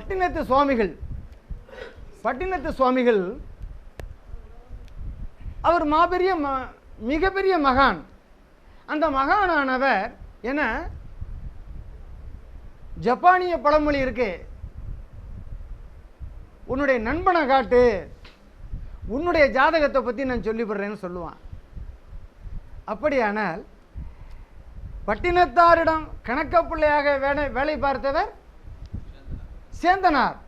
பட்டினத்து சுவாமிகள் அவர் மிகப்பெரிய மகான். அந்த மகானானவர் என ஜப்பானிய பழமொழி இருக்கு, உன்னுடைய நண்பனை காட்டு, உன்னுடைய ஜாதகத்தை பற்றி நான் சொல்லிவிடுறேன்னு சொல்லுவான். அப்படியானால் பட்டினத்தாரிடம் கணக்க பிள்ளையாக வேலை பார்த்தவர் சேந்தனார்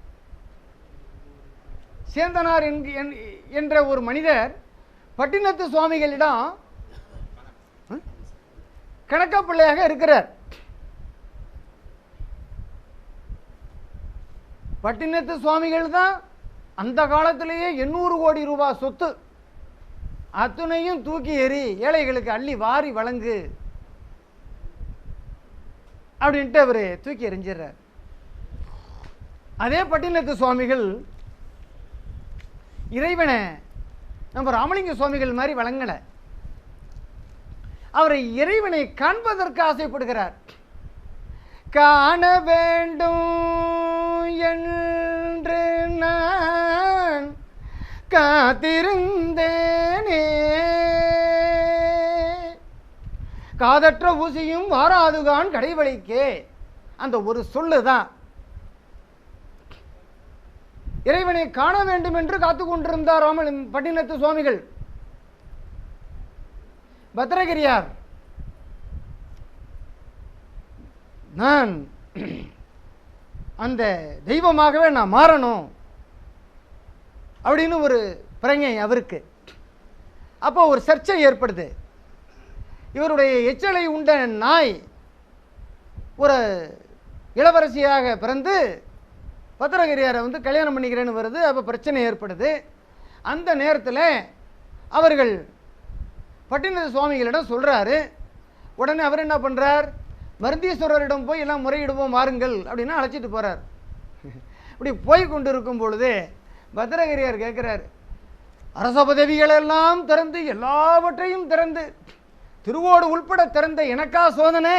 என்ற ஒரு மனிதர் பட்டினத்து சுவாமிகளிடம் கணக்க பிள்ளையாக இருக்கிறார். பட்டினத்து சுவாமிகள் தான் அந்த காலத்திலேயே 800 கோடி ரூபாய் சொத்து அத்துணையும் தூக்கி எறி ஏழைகளுக்கு அள்ளி வாரி வழங்கு அப்படின்ட்டு அவர் தூக்கி எறிஞ்சிடறார். அதே பட்டினத்து சுவாமிகள் இறைவனை நம்ம ராமலிங்க சுவாமிகள் மாதிரி வழங்கல, அவரை இறைவனை காண்பதற்கு ஆசைப்படுகிறார். காண வேண்டும் என்று நான் காத்திருந்தேனே, காதற்ற ஊசியும் வாராதுகான் கடைவழிக்கே. அந்த ஒரு சொல்லுதான் இறைவனை காண வேண்டும் என்று காத்து கொண்டிருந்தார் பட்டினத்து சுவாமிகள். பத்திரகிரியார் நான் அந்த தெய்வமாகவே நான் மாறணும் அப்படின்னு ஒரு பிரஞை அவருக்கு. அப்போ ஒரு சர்ச்சை ஏற்படுது. இவருடைய எச்சலை உண்ட நாய் ஒரு இளவரசியாக பிறந்து பத்திரகிரியாரை கல்யாணம் பண்ணிக்கிறேன்னு வருது. அப்போ பிரச்சனை ஏற்படுது. அந்த நேரத்தில் அவர்கள் பட்டினத்து சுவாமிகளிடம் சொல்கிறாரு. உடனே அவர் என்ன பண்ணுறார், மருந்தீஸ்வரரிடம் போய் எல்லாம் முறையிடுவோம் வாருங்கள் அப்படின்னு அழைச்சிட்டு போகிறார். இப்படி போய் கொண்டு இருக்கும் பொழுது பத்திரகிரியார் கேட்குறார், அரச பதவிகளெல்லாம் திறந்து எல்லாவற்றையும் திறந்து திருவோடு உள்பட திறந்த எனக்கா சோதனை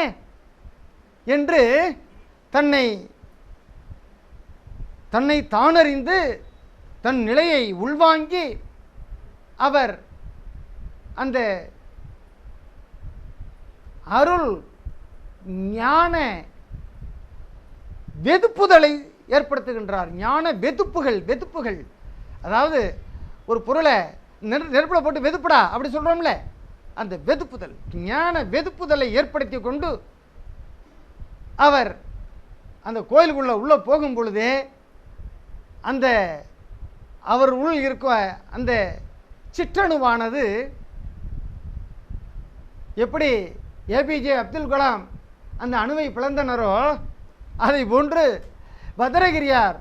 என்று தன்னை தானறிந்து தன் நிலையை உள்வாங்கி அவர் அந்த அருள் ஞான வெதுப்புதலை ஏற்படுத்துகின்றார். ஞான வெதுப்புகள் அதாவது ஒரு பொருளை நெருப்பில் போட்டு வெதுப்புடா அப்படி சொல்கிறோம்ல, அந்த வெதுப்புதல் ஞான வெதுப்புதலை ஏற்படுத்தி கொண்டு அவர் அந்த கோயிலுக்குள்ள உள்ள போகும் பொழுதே அந்த அவர் உள் இருக்க அந்த சிற்றணுவானது எப்படி ஏபிஜே அப்துல் கலாம் அந்த அணுவை பிளந்தனரோ அதை போன்று பத்திரகிரியார்,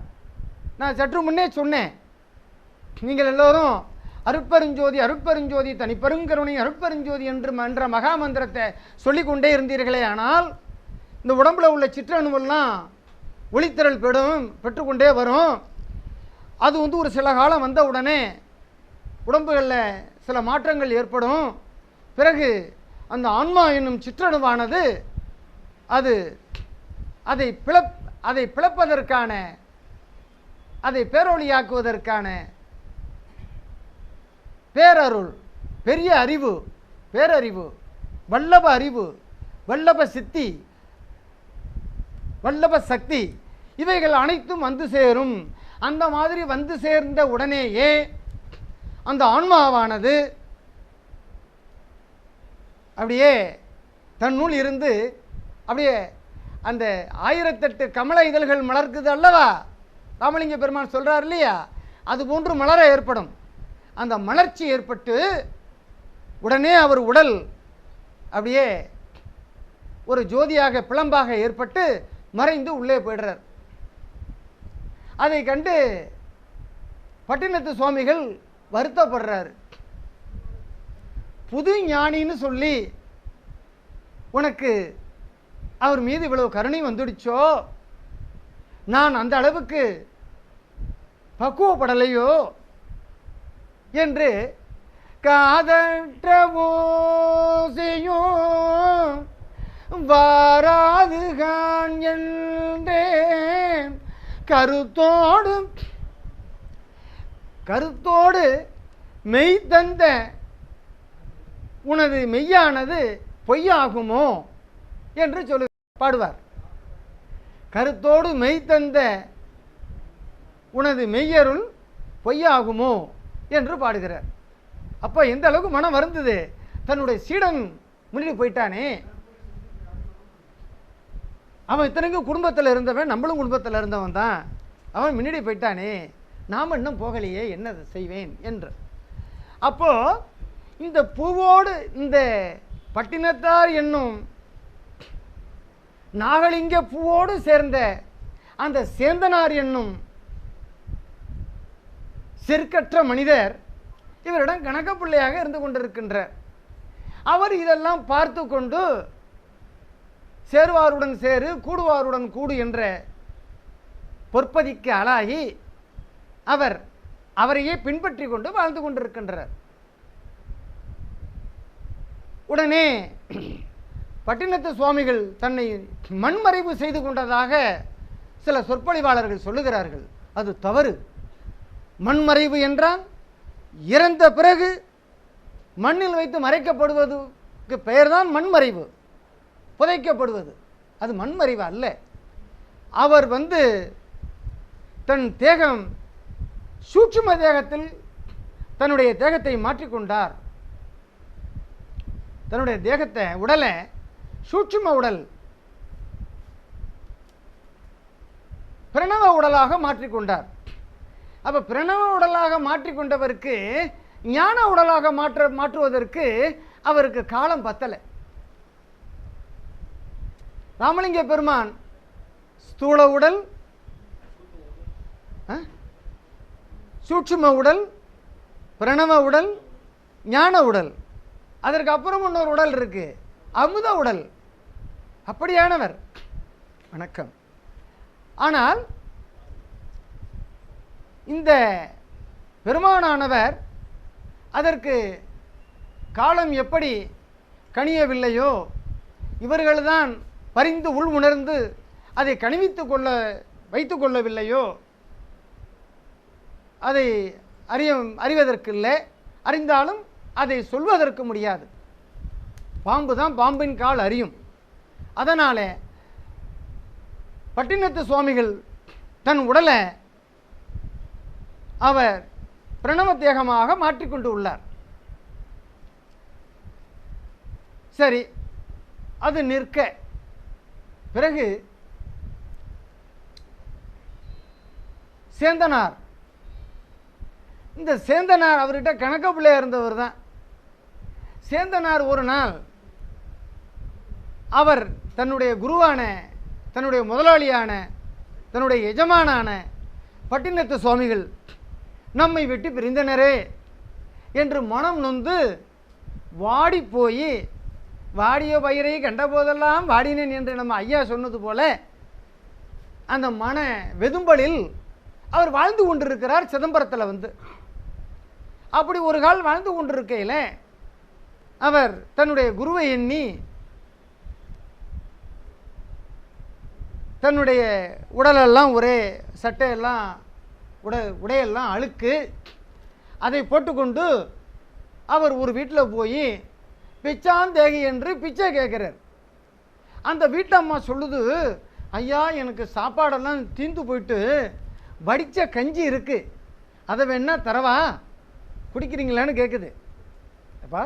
நான் சற்று முன்னே சொன்னேன், நீங்கள் எல்லோரும் அருட்பெருஞ்சோதி தனிப்பெருங்கருணை அருட்பெருஞ்சோதி என்ற மகாமந்திரத்தை சொல்லிக்கொண்டே இருந்தீர்களே, ஆனால் இந்த உடம்புல உள்ள சிற்றணுவெல்லாம் ஒளித்திரள் பெற்றுக்கொண்டே வரும். அது ஒரு சில காலம் வந்த உடனே உடம்புகளில் சில மாற்றங்கள் ஏற்படும். பிறகு அந்த ஆன்மா என்னும் சிற்றணுவானது அதை பிளப்பதற்கான, அதை பேரொளியாக்குவதற்கான பேரருள், பெரிய அறிவு, பேரறிவு, வல்லப அறிவு, வல்லப சித்தி, வல்லப சக்தி இவைகள் அனைத்தும் வந்து சேரும். அந்த மாதிரி வந்து சேர்ந்த உடனேயே அந்த ஆன்மாவானது அப்படியே தன்னுள் இருந்து அப்படியே அந்த 1008 கமல இதழ்கள் மலர்க்குது அல்லவா, ராமலிங்க பெருமான் சொல்றார் இல்லையா, அது போன்று மலர ஏற்படும். அந்த மலர்ச்சி ஏற்பட்டு உடனே அவர் உடல் அப்படியே ஒரு ஜோதியாக பிளம்பாக ஏற்பட்டு மறைந்து உள்ளே போயிடுறார். அதை கண்டு பட்டினத்து சுவாமிகள் வருத்தப்படுறார். புது ஞானின்னு சொல்லி உனக்கு அவர் மீது இவ்வளவு கருணை வந்துடுச்சோ, நான் அந்த அளவுக்கு பக்குவப்படலையோ என்று காதற்றவோசையும் வாராதுகான் என்றேன் கருத்தோடு கருத்தோடு மெய் தந்த உனது மெய்யானது பொய்யாகுமோ என்று சொல்லு பாடுவார். கருத்தோடு மெய் தந்த உனது மெய்யருள் பொய்யாகுமோ என்று பாடுகிறார். அப்போ எந்த அளவுக்கு மனம் வருந்தது, தன்னுடைய சீடன் முன்னாடி போயிட்டானே, அவன் இத்தனைக்கும் குடும்பத்தில் இருந்தவன், நம்மளும் குடும்பத்தில் இருந்தவன் தான், அவன் முன்னாடி போயிட்டானே, நாம் இன்னும் போகலையே, என்ன செய்வேன் என்று. அப்போ இந்த பூவோடு இந்த பட்டினத்தார் என்னும் நாகலிங்க பூவோடு சேர்ந்த அந்த சேந்தனார் என்னும் செருக்கற்ற மனிதர் இவரிடம் கணக்க பிள்ளையாக இருந்து கொண்டிருக்கின்றார். அவர் இதெல்லாம் பார்த்து கொண்டு சேருவாருடன் சேரு கூடுவாருடன் கூடு என்ற பொற்பதிக்கு ஆளாகி அவரையே பின்பற்றி கொண்டு வாழ்ந்து கொண்டிருக்கின்றார். உடனே பட்டினத்து சுவாமிகள் தன்னை மண்மறைவு செய்து கொண்டதாக சில சொற்பொழிவாளர்கள் சொல்லுகிறார்கள். அது தவறு. மண்மறைவு என்றால் இறந்த பிறகு மண்ணில் வைத்து மறைக்கப்படுவதுக்கு பெயர்தான் மண்மறைவு, புதைக்கப்படுவது. அது மண்மறைவு அல்ல. அவர் தன் தேகம் சூட்சும தேகத்தில் தன்னுடைய தேகத்தை மாற்றிக்கொண்டார். தன்னுடைய தேகத்தை உடலை சூட்சும உடல் பிரணவ உடலாக மாற்றிக்கொண்டார். அப்போ பிரணவ உடலாக மாற்றிக்கொண்டவருக்கு ஞான உடலாக மாற்றுவதற்கு அவருக்கு காலம் பத்தலை. ராமலிங்க பெருமான் ஸ்தூல உடல், சூட்சும உடல், பிரணவ உடல், ஞான உடல், அதற்கு அப்புறம் இன்னொரு உடல் இருக்கு, அமுத உடல். அப்படியானவர். வணக்கம். ஆனால் இந்த பெருமானானவர் அதற்கு காலம் எப்படி கணியவில்லையோ, இவர்கள்தான் பரிந்து உள் உணர்ந்து அதை வைத்து கொள்ளவில்லையோ, அதை அறிவதற்கில்லை. அறிந்தாலும் அதை சொல்வதற்கு முடியாது. பாம்பு தான் பாம்பின் கால் அறியும். அதனால பட்டினத்து சுவாமிகள் தன் உடலை அவர் பிரணவ தேகமாக மாற்றிக்கொண்டு உள்ளார். சரி, அது நிற்க பிறகு சேந்தனார், இந்த சேந்தனார் அவர்கிட்ட கணக்க பிள்ளையா இருந்தவர் தான். சேந்தனார் ஒரு நாள் அவர் தன்னுடைய குருவான, தன்னுடைய முதலாளியான, தன்னுடைய எஜமானான பட்டினத்து சுவாமிகள் நம்மை விட்டு பிரிந்தனரே என்று மனம் நொந்து வாடி போய், வாடிய பயிரை கண்ட போதெல்லாம் வாடினேன் என்று நம்ம ஐயா சொன்னது போல அந்த மன வெதும்பலில் அவர் வாழ்ந்து கொண்டிருக்கிறார் சிதம்பரத்தில். அப்படி ஒரு கால் வாழ்ந்து கொண்டிருக்கையில் அவர் தன்னுடைய குருவை எண்ணி தன்னுடைய உடலெல்லாம் ஒரே சட்டையெல்லாம் உடையெல்லாம் அழுக்கு, அதை போட்டுக்கொண்டு அவர் ஒரு வீட்டில் போய் பிச்சாந்தேகி என்று பிச்சை கேட்குறார். அந்த வீட்டம்மா சொல்லுது, ஐயா எனக்கு சாப்பாடெல்லாம் தீந்து போயிட்டு வடித்த கஞ்சி இருக்குது, அதை வேணா தரவா, குடிக்கிறீங்களான்னு கேட்குது. அப்பா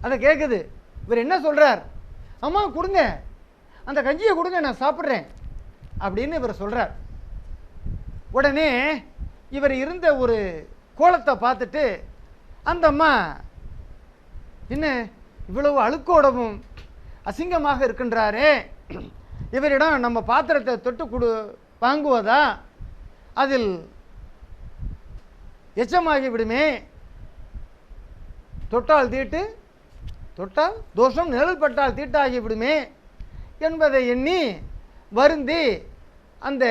அதை கேட்குது. இவர் என்ன சொல்கிறார், அம்மா கொடுங்க, அந்த கஞ்சியை கொடுங்க, நான் சாப்பிட்றேன் அப்படின்னு இவர் சொல்கிறார். உடனே இவர் இருந்த ஒரு கோலத்தை பார்த்துட்டு அந்த அம்மா, என்ன இவ்வளவு அழுக்கோடவும் அசிங்கமாக இருக்கின்றாரே, இவரிடம் நம்ம பாத்திரத்தை தொட்டு வாங்குவதா, அதில் எச்சமாகி விடுமே, தொட்டால் தீட்டு, தொட்டால் தோஷம், நிழல் பட்டால் தீட்டாகி விடுமே என்பதை எண்ணி வருந்தி அந்த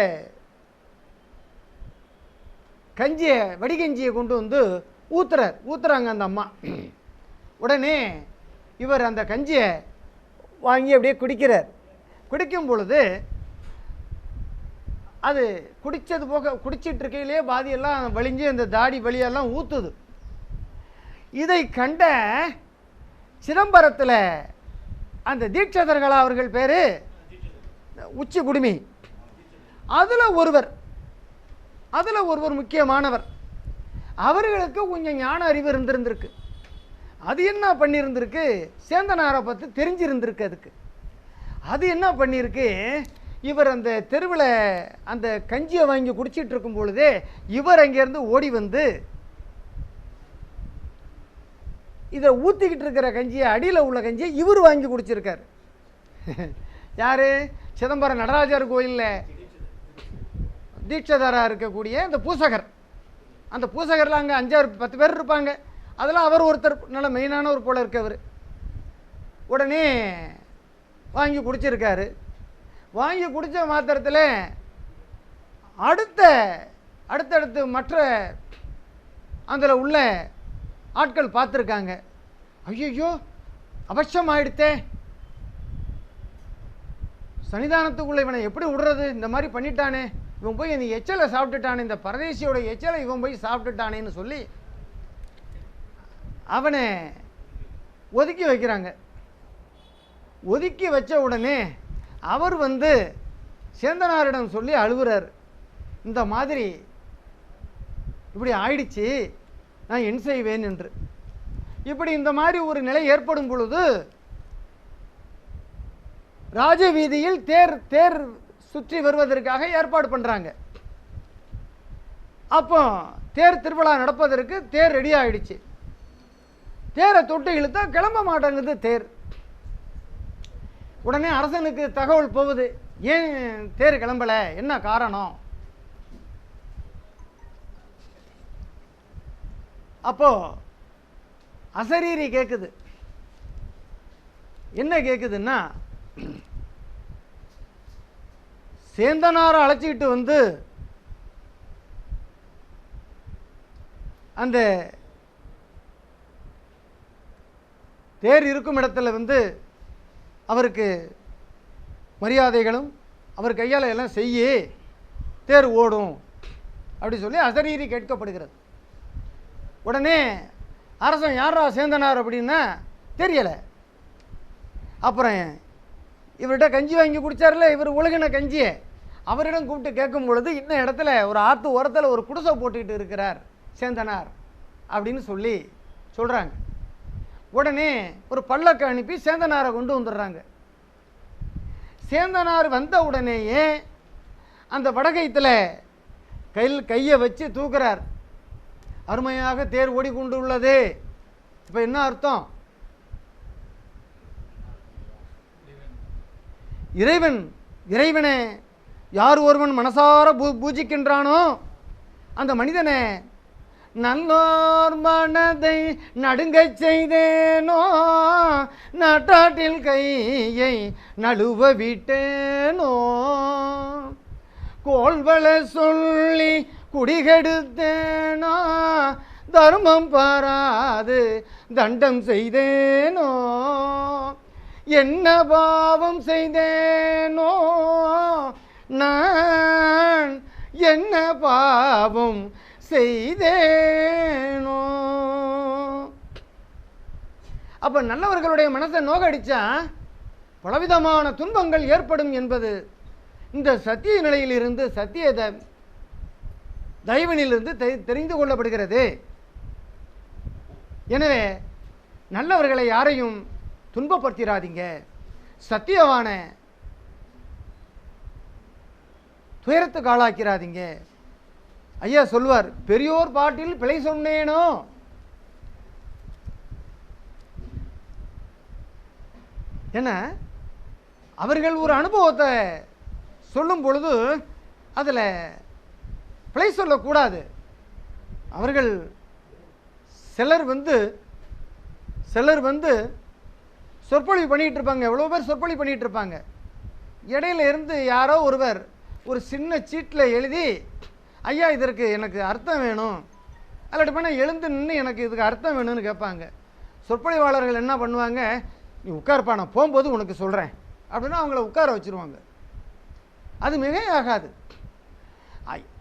கஞ்சியை, வடிகஞ்சியை கொண்டு வந்து ஊத்துறாங்க அந்த அம்மா. உடனே இவர் அந்த கஞ்சியை வாங்கி அப்படியே குடிக்கிறார். குடிக்கும் பொழுது அது குடித்தது போக குடிச்சிட்டு இருக்கையிலே பாதியெல்லாம் வலிஞ்சு அந்த தாடி வழியெல்லாம் ஊற்றுது. இதை கண்ட சிதம்பரத்தில் அந்த தீட்சதர்களா அவர்கள் பேர் உச்சி குடுமி, அதில் ஒருவர் முக்கியமானவர். அவர்களுக்கு கொஞ்சம் ஞான அறிவு இருந்திருக்கு. அது என்ன பண்ணியிருந்திருக்கு, சேந்தனாரை பற்றி தெரிஞ்சிருந்திருக்கு. அது என்ன பண்ணியிருக்கு, இவர் அந்த தெருவில் அந்த கஞ்சியை வாங்கி குடிச்சிட்டு இருக்கும் பொழுதே இவர் அங்கேருந்து ஓடி வந்து இதை ஊற்றிக்கிட்டு இருக்கிற கஞ்சியை, அடியில் உள்ள கஞ்சியை இவர் வாங்கி குடிச்சிருக்கார். யார்? சிதம்பரம் நடராஜர் கோயிலில் தீட்சதராக இருக்கக்கூடிய அந்த பூசகர். அந்த பூசகரில் அங்கே 5-10 பேர் இருப்பாங்க. அதில் அவர் ஒருத்தர் நல்ல மெயினான ஒரு போல இருக்கவர். உடனே வாங்கி குடிச்சிருக்காரு. வாங்கி குடித்த மாத்திரத்தில் அடுத்தடுத்து மற்ற அதில் உள்ள ஆட்கள் பார்த்துருக்காங்க. ஐயோ அவசியம் ஆயிடுத்தே, சன்னிதானத்துக்குள்ளே இவனை எப்படி விடுறது, இந்த மாதிரி பண்ணிட்டானே, இவன் போய் இந்த எச்சலை சாப்பிட்டுட்டானே, இந்த பரதேசியோட எச்சலை இவன் போய் சாப்பிட்டுட்டானேன்னு சொல்லி அவனை ஒதுக்கி வைக்கிறாங்க. ஒதுக்கி வச்ச உடனே அவர் வந்து சேந்தனாரிடம் சொல்லி அழுகுறார். இந்த மாதிரி இப்படி ஆயிடுச்சு, நான் என்ன செய்வேன் என்று. இப்படி இந்த மாதிரி ஒரு நிலை ஏற்படும் பொழுது ராஜவீதியில் தேர் சுற்றி வருவதற்காக ஏற்பாடு பண்ணுறாங்க. அப்போ தேர் திருவிழா நடப்பதற்கு தேர் ரெடி ஆகிடுச்சு. தேரை தொட்டு இழுத்தா கிளம்ப மாட்டேங்குது தேர். உடனே அரசனுக்கு தகவல் போகுது, ஏன் தேர் கிளம்பல, என்ன காரணம்? அப்போ அசரீரி கேட்குது. என்ன கேட்குதுன்னா, சேந்தனாரை அழைச்சிக்கிட்டு வந்து அந்த தேர் இருக்கும் இடத்துல வந்து அவருக்கு மரியாதைகளும் அவர் கையால் எல்லாம் செய்ய தேர் ஓடும் அப்படி சொல்லி அசரீரி கேட்கப்படுகிறது. உடனே அரசன் யாரா சேந்தனார் அப்படின்னா தெரியலை. அப்புறம் இவர்கிட்ட கஞ்சி வாங்கி குடித்தார்ல, இவர் ஒழுகின கஞ்சியை அவரிடம் கூப்பிட்டு கேட்கும் பொழுது, இந்த இடத்துல ஒரு ஆற்று ஓரத்தில் ஒரு குடிசை போட்டுக்கிட்டு இருக்கிறார் சேந்தனார் அப்படின்னு சொல்லி சொல்கிறாங்க. உடனே ஒரு பல்லக்கு அனுப்பி சேந்தனாரை கொண்டு வந்துடுறாங்க. சேந்தனார் வந்த உடனேயே அந்த வடகைத்தில் கையை வச்சு தூக்குறார். அருமையாக தேர் ஓடிக்கொண்டு உள்ளது. இப்போ என்ன அர்த்தம்? இறைவனை யார் ஒருவன் மனசார பூஜிக்கின்றானோ அந்த மனிதனை நல்லோர் மனதை நடுங்கச் செய்தேனோ, நாட்டாட்டில் கையை நழுவ விட்டேனோ, கோள்வள சொல்லி குடிகெடுத்தேனோ, தர்மம் பாராது தண்டம் செய்தேனோ, என்ன பாவம் செய்தேனோ, நான் என்ன பாவம் செய்தேனோ. அப்ப நல்லவர்களுடைய மனசை நோகடிச்சா பலவிதமான துன்பங்கள் ஏற்படும் என்பது இந்த சத்திய நிலையிலிருந்து, சத்திய தயவினிலிருந்து தெரிந்து கொள்ளப்படுகிறது. எனவே நல்லவர்களை யாரையும் துன்பப்படுத்திடாதீங்க, சத்தியவான துயரத்துக்கு ஆளாக்கிறாதீங்க. ஐயா சொல்வார், பெரியோர் பாட்டில் பிழை சொன்னேனோ. என்ன, அவர்கள் ஒரு அனுபவத்தை சொல்லும் பொழுது அதில் பிழை சொல்லக்கூடாது. அவர்கள் சிலர் வந்து சொற்பொழிவு பண்ணிகிட்டு இருப்பாங்க. எவ்வளோ பேர் சொற்பொழிவு பண்ணிகிட்டு இருப்பாங்க. இடையில இருந்து யாரோ ஒருவர் ஒரு சின்ன சீட்டில் எழுதி, ஐயா இதற்கு எனக்கு அர்த்தம் வேணும், அல்லாட்டி பண்ணால் எழுந்து நின்று எனக்கு இதுக்கு அர்த்தம் வேணும்னு கேட்பாங்க. சொற்பொழிவாளர்கள் என்ன பண்ணுவாங்க, நீ உட்கார்ப்பா, நான் போகும்போது உனக்கு சொல்கிறேன் அப்படின்னா அவங்கள உட்கார வச்சுருவாங்க. அது மிக ஆகாது.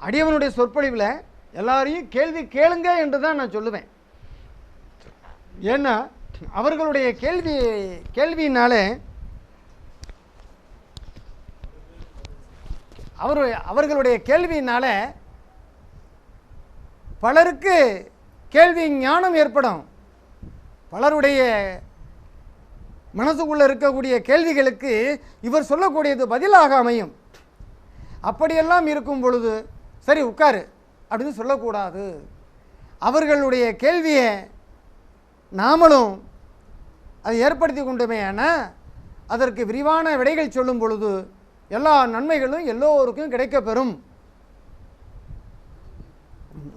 அடியவனுடைய சொற்பொழிவில் எல்லாரையும் கேள்வி கேளுங்க என்று தான் நான் சொல்லுவேன். ஏன்னா அவர்களுடைய கேள்வியினாலே அவர்களுடைய கேள்வியினால பலருக்கு கேள்வி ஞானம் ஏற்படும். பலருடைய மனசுக்குள்ளே இருக்கக்கூடிய கேள்விகளுக்கு இவர் சொல்லக்கூடியது பதிலாக அமையும். அப்படியெல்லாம் இருக்கும் பொழுது சரி உட்காரு அப்படின்னு சொல்லக்கூடாது. அவர்களுடைய கேள்வியை நாமளும் அதை ஏற்படுத்தி கொண்டுமே ஆனால் அதற்கு விரிவான விடைகள் சொல்லும் பொழுது எல்லா நன்மைகளும் எல்லோருக்கும் கிடைக்கப்பெறும்.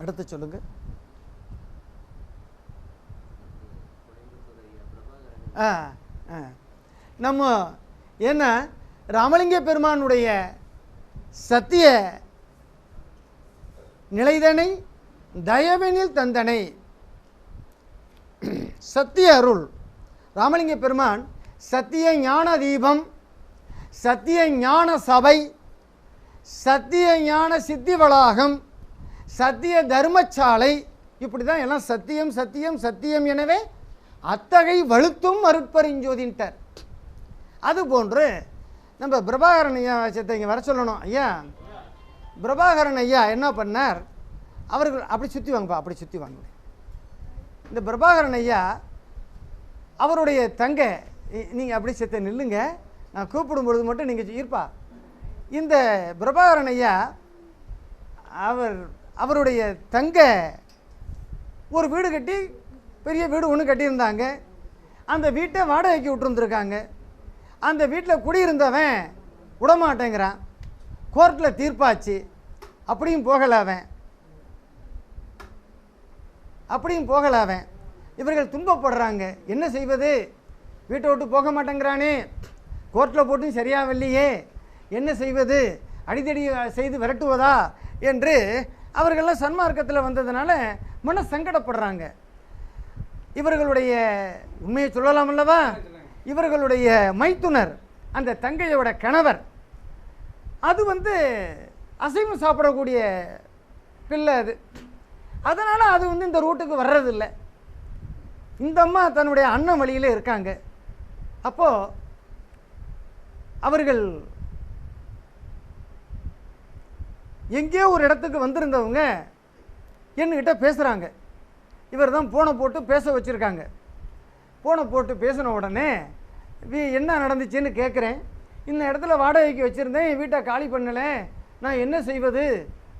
அடுத்து சொல்லுங்க. நம்ம என்ன ராமலிங்க பெருமானுடைய சத்திய நிலைதனை தயவெனில் தந்தனை சத்திய அருள். ராமலிங்க பெருமான் சத்திய ஞான தீபம், சத்திய ஞான சபை, சத்திய ஞான சித்தி வளாகம், சத்திய தர்மசாலை, இப்படி தான் எல்லாம் சத்தியம் சத்தியம் சத்தியம். எனவே அத்தகை வழுத்தும் அருட்பரிஞ்சோதின்ட்டார். அதுபோன்று நம்ம பிரபாகரன் ஐயா சத்தை இங்கே வர சொல்லணும். ஐயா பிரபாகரன் ஐயா என்ன பண்ணார், அவர்கள் அப்படி சுற்றி வாங்கப்பா, அப்படி சுற்றி வாங்க. இந்த பிரபாகரன் ஐயா அவருடைய தங்க, நீங்கள் அப்படி செத்த நில்லுங்க, நான் கூப்பிடும் பொழுது மட்டும் நீங்கள் இருப்பா. இந்த பிரபாகரன் ஐயா அவருடைய தங்க ஒரு வீடு கட்டி, பெரிய வீடு ஒன்று கட்டியிருந்தாங்க. அந்த வீட்டை வாடகைக்கு விட்டுருந்துருக்காங்க. அந்த வீட்டில் குடியிருந்தவன் விடமாட்டேங்கிறான். கோர்ட்டில் தீர்ப்பாச்சு, அப்படியும் போகலாவன். இவர்கள் துன்பப்படுறாங்க. என்ன செய்வது, வீட்டை விட்டு போக மாட்டேங்கிறானே, கோர்ட்டில் போட்டும் சரியாகவில்லையே, என்ன செய்வது, அடித்தடி செய்து விரட்டுவதா என்று அவர்களெல்லாம் சன்மார்க்கத்தில் வந்ததுனால மன சங்கடப்படுறாங்க. இவர்களுடைய உண்மையை சொல்லலாம் அல்லவா, இவர்களுடைய மைத்துனர் அந்த தங்கையோட கணவர் அது அசைவம் சாப்பிடக்கூடிய பிள்ளை அது. அதனால் அது இந்த ரூட்டுக்கு வர்றதில்லை. இந்த அம்மா தன்னுடைய அண்ணன் வழியில் இருக்காங்க. அப்போது அவர்கள் எங்கேயோ ஒரு இடத்துக்கு வந்திருந்தவங்க என்கிட்ட பேசுகிறாங்க. இவர் தான் ஃபோனை போட்டு பேச வச்சுருக்காங்க. ஃபோனை போட்டு பேசின உடனே என்ன நடந்துச்சுன்னு கேட்குறேன். இந்த இடத்துல வாடகைக்கு வச்சுருந்தேன், என் வீட்டை காலி பண்ணலை, நான் என்ன செய்வது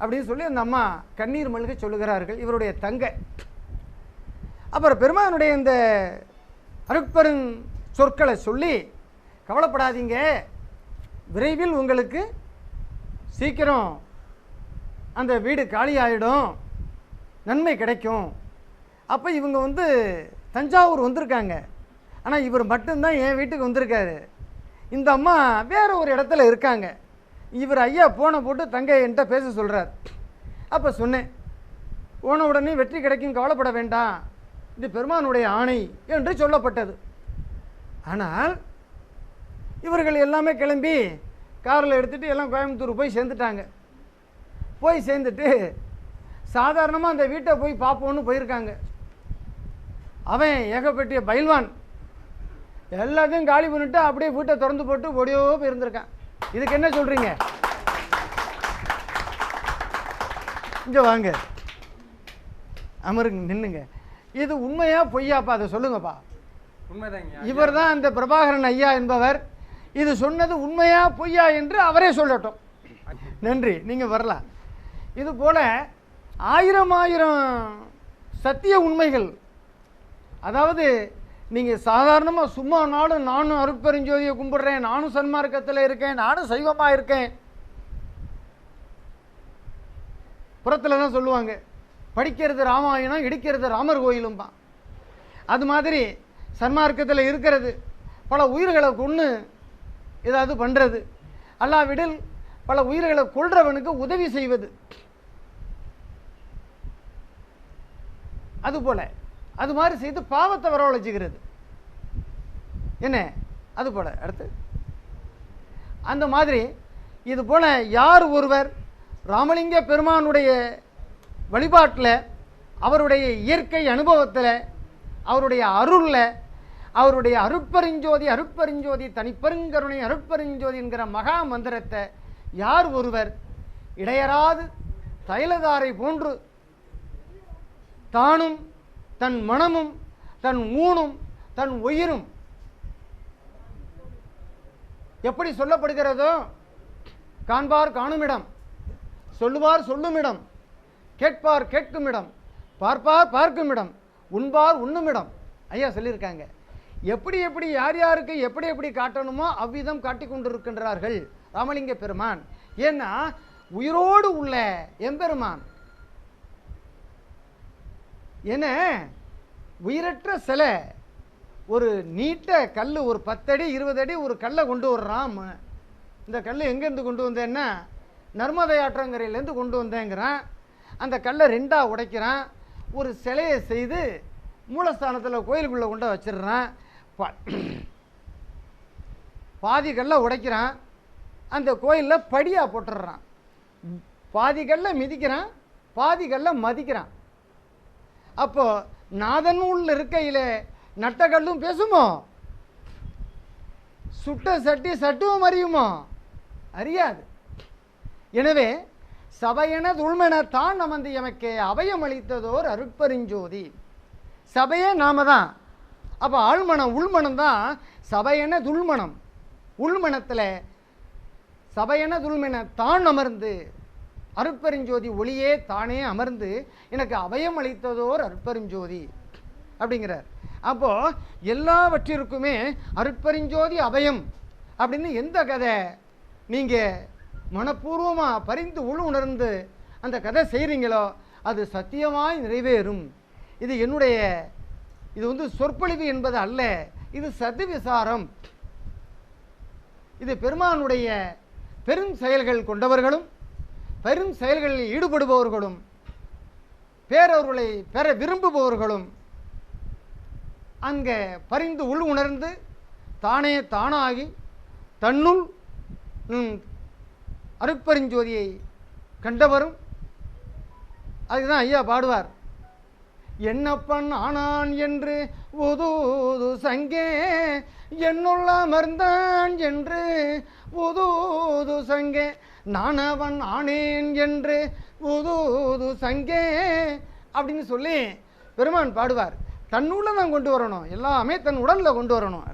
அப்படின்னு சொல்லி அந்த அம்மா கண்ணீர் மல்க சொல்லுகிறார்கள், இவருடைய தங்கை. அப்புறம் பெருமானுடைய இந்த அருட்பெரும் சொற்களை சொல்லி, கவலைப்படாதீங்க, விரைவில் உங்களுக்கு சீக்கிரம் அந்த வீடு காலி ஆகிடும், நன்மை கிடைக்கும். அப்போ இவங்க தஞ்சாவூர் வந்திருக்காங்க. ஆனால் இவர் மட்டும்தான் என் வீட்டுக்கு வந்திருக்காரு. இந்த அம்மா வேறு ஒரு இடத்துல இருக்காங்க. இவர் ஐயா போனை போட்டு தங்கை என்கிட்ட பேச சொல்கிறார். அப்போ சொன்னேன், போன உடனே வெற்றி கிடைக்கும், கவலைப்பட வேண்டாம், இது பெருமானுடைய ஆணை என்று சொல்லப்பட்டது. ஆனால் இவர்கள் எல்லாமே கிளம்பி காரில் எடுத்துகிட்டு எல்லாம் கோயம்புத்தூர் போய் சேர்ந்துட்டாங்க. போய் சேர்ந்துட்டு சாதாரணமாக அந்த வீட்டை போய் பார்ப்போன்னு போயிருக்காங்க. அவன் ஏகப்பட்டிய பயில்வான் எல்லாத்தையும் காலி பண்ணிட்டு அப்படியே வீட்டை திறந்து போட்டு ஒடியோ போயிருந்திருக்கான். இதுக்கு என்ன சொல்கிறீங்க? இங்கே வாங்க, அமருங்க, நின்னுங்க. இது உண்மையா பொய்யாப்பா, அதை சொல்லுங்கப்பா. உண்மைதாங்க. இவர் தான் அந்த பிரபாகரன் ஐயா என்பவர். இது சொன்னது உண்மையா பொய்யா என்று அவரே சொல்லட்டும். நன்றி, நீங்கள் வரலாம். இது போல ஆயிரம் சத்திய உண்மைகள். அதாவது நீங்கள் சாதாரணமாக சும்மா நானும் அருட்பெருஞ்சோதியை கும்பிடுறேன், நானும் சன்மார்க்கத்தில் இருக்கேன், நானும் சைவமாக இருக்கேன், புறத்தில் தான் சொல்லுவாங்க, படிக்கிறது ராமாயணம், இடிக்கிறது ராமர் கோயிலும்பா. அது மாதிரி சன்மார்க்கத்தில் இருக்கிறது பல உயிர்களை கொன்று ஏதாவது பண்ணுறது, அல்லாவிடில் பல உயிர்களை கொள்றவனுக்கு உதவி செய்வது. அதுபோல் அது மாதிரி செய்து பாவத்தை வரவழைச்சிக்கிறது. என்ன அதுபோல் அடுத்து அந்த மாதிரி இது போல் யார் ஒருவர் ராமலிங்க பெருமானுடைய வழிபாட்டில், அவருடைய இயற்கை அனுபவத்தில், அவருடைய அருளில், அவருடைய அருட்பெருஞ்சோதி அருட்பெருஞ்சோதி தனிப்பெருங்கருணை அருட்பெருஞ்சோதி என்கிற மகா மந்திரத்தை யார் ஒருவர் இடையராது தைலதாரை போன்று தானும் தன் மனமும் தன் ஊனும் தன் உயிரும் எப்படி சொல்லப்படுகிறதோ, காண்பார் காணுமிடம், சொல்லுவார் சொல்லுமிடம், கேட்பார் கேட்குமிடம், பார்ப்பார் பார்க்குமிடம், உண்பார் உண்ணுமிடம் ஐயா சொல்லியிருக்காங்க. எப்படி எப்படி யார் யாருக்கு எப்படி எப்படி காட்டணுமோ அவ்விதம் காட்டிக் கொண்டிருக்கின்றார்கள் ராமலிங்க பெருமான். ஏன்னா உயிரோடு உள்ள எம்பெருமான் என்ன உயிரற்ற சிலை, ஒரு நீட்ட கல், ஒரு 10 அடி 20 அடி ஒரு கல்லை கொண்டு வர்றான். இந்த கல் எங்கேருந்து கொண்டு வந்தேன்னா நர்மதை ஆற்றங்கரையிலேருந்து கொண்டு வந்தேங்கிறான். அந்த கல்லை 2ஆக உடைக்கிறான், ஒரு சிலையை செய்து மூலஸ்தானத்தில் கோயிலுக்குள்ளே கொண்டு வச்சிடுறான். பாதி கல்லை உடைக்கிறான், அந்த கோயிலில் படியாக போட்டுடுறான். பாதி கல்லை மிதிக்கிறான், பாதி கல்லை மதிக்கிறான். அப்போ நாதனூல் இருக்கையில் நட்ட கல்லும் பேசுமோ, சுட்ட சட்டி சட்டுவும் அறியுமோ? அறியாது. எனவே சபையென துள்மென தான் அமர்ந்து எமக்கே அபயம் அளித்ததோர் அருட்பெருஞ்சோதி. சபையே நாம தான். அப்போ ஆழ்மனம் உள்மனம் தான் சபையென துள்மனம். உள்மனத்தில் சபையென துள்மென தான் அமர்ந்து அருட்பெருஞ்சோதி ஒளியே தானே அமர்ந்து எனக்கு அபயம் அளித்ததோர் அருட்பெருஞ்சோதி அப்படிங்கிறார். அப்போது எல்லாவற்றிற்குமே அருட்பெருஞ்சோதி அபயம் அப்படின்னு எந்த கதை நீங்கள் மனப்பூர்வமாக பரிந்து உணர்ந்து அந்த கதை செய்கிறீங்களோ அது சத்தியமாய் நிறைவேறும். இது என்னுடைய இது சொற்பொழிவு என்பது அல்ல, இது சத்து விசாரம். இது பெருமானுடைய பெரும் செயல்கள் கொண்டவர்களும் பெரும் செயல்களில் ஈடுபடுபவர்களும் பேரவர்களை பெற விரும்புபவர்களும் அங்கே பரிந்து உணர்ந்து தானே தானாகி தன்னுள் அருட்பெருஞ்சோதியை கண்டவரும். அதுதான் ஐயா பாடுவார், என்னப்பன் ஆனான் என்று உதூது சங்கே என்னுள்ள அமர்ந்தான் என்று உதூது சங்கே நானவன் ஆனேன் என்று உதூது சங்கே அப்படின்னு சொல்லி பெருமான் பாடுவார். தன்னுள்ள தான் கொண்டு வரணும், எல்லாமே தன் உடலில் கொண்டு வரணும்.